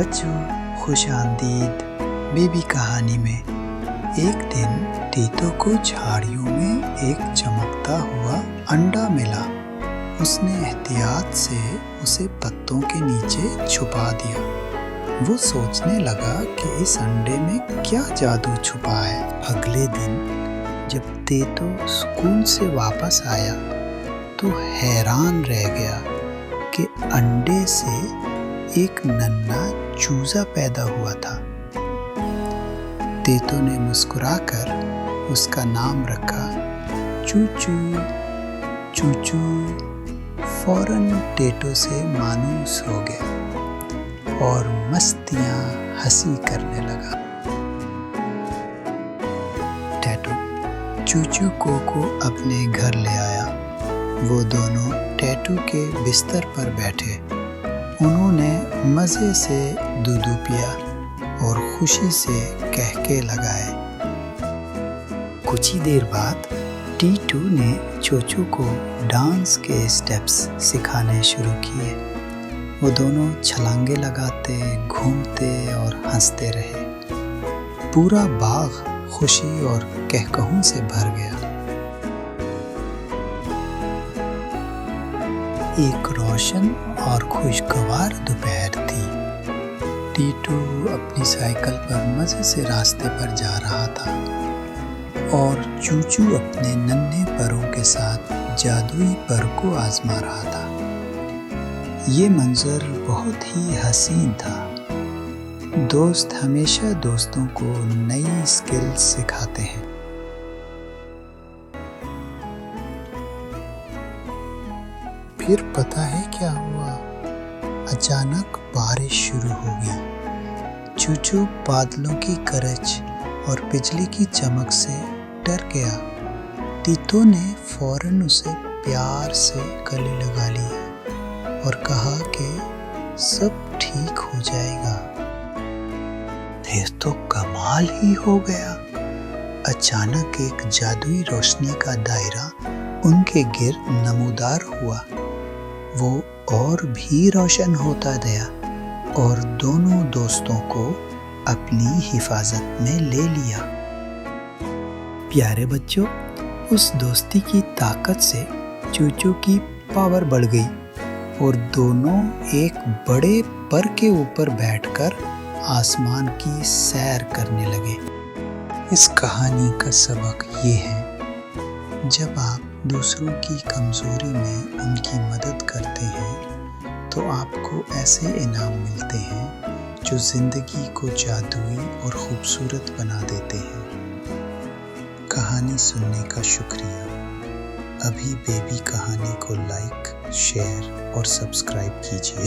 बच्चों, खुशामदीद बेबी कहानी में। एक दिन टीतो को झाड़ियों में एक चमकता हुआ अंडा मिला। उसने एहतियात से उसे पत्तों के नीचे छुपा दिया। वो सोचने लगा कि इस अंडे में क्या जादू छुपा है। अगले दिन जब टीतो स्कूल से वापस आया तो हैरान रह गया कि अंडे से एक नन्हा चूजा पैदा हुआ था। टीतो ने मुस्कुराकर उसका नाम रखा चूचू। चूचू फौरन टीतो से मायूस हो गया और मस्तियां हंसी करने लगा। टीतो चूचू को अपने घर ले आया। वो दोनों टीतो के बिस्तर पर बैठे। उन्होंने मज़े से दूध पिया और खुशी से कहके लगाए। कुछ ही देर बाद टीटू ने चूचू को डांस के स्टेप्स सिखाने शुरू किए। वो दोनों छलांगे लगाते, घूमते और हंसते रहे। पूरा बाग खुशी और कहकहों से भर गया। एक रोशन और खुशगवार दोपहर थी। टीटू अपनी साइकिल पर मज़े से रास्ते पर जा रहा था और चूचू अपने नन्हे पैरों के साथ जादुई पर को आजमा रहा था। ये मंजर बहुत ही हसीन था। दोस्त हमेशा दोस्तों को नई स्किल्स सिखाते हैं। फिर पता है क्या हुआ? अचानक बारिश शुरू हो गई। चूचू बादलों की गरज और बिजली की चमक से डर गया। टीतो ने फौरन उसे प्यार से गले लगा लिया और कहा कि सब ठीक हो जाएगा। फिर तो कमाल ही हो गया। अचानक एक जादुई रोशनी का दायरा उनके गिर नमूदार हुआ। वो और भी रोशन होता गया और दोनों दोस्तों को अपनी हिफाजत में ले लिया। प्यारे बच्चों, उस दोस्ती की ताकत से चूचू की पावर बढ़ गई और दोनों एक बड़े पर के ऊपर बैठकर आसमान की सैर करने लगे। इस कहानी का सबक ये है, जब आप दूसरों की कमज़ोरी में उनकी मदद करते हैं तो आपको ऐसे इनाम मिलते हैं जो ज़िंदगी को जादुई और ख़ूबसूरत बना देते हैं। कहानी सुनने का शुक्रिया। अभी बेबी कहानी को लाइक, शेयर और सब्सक्राइब कीजिए।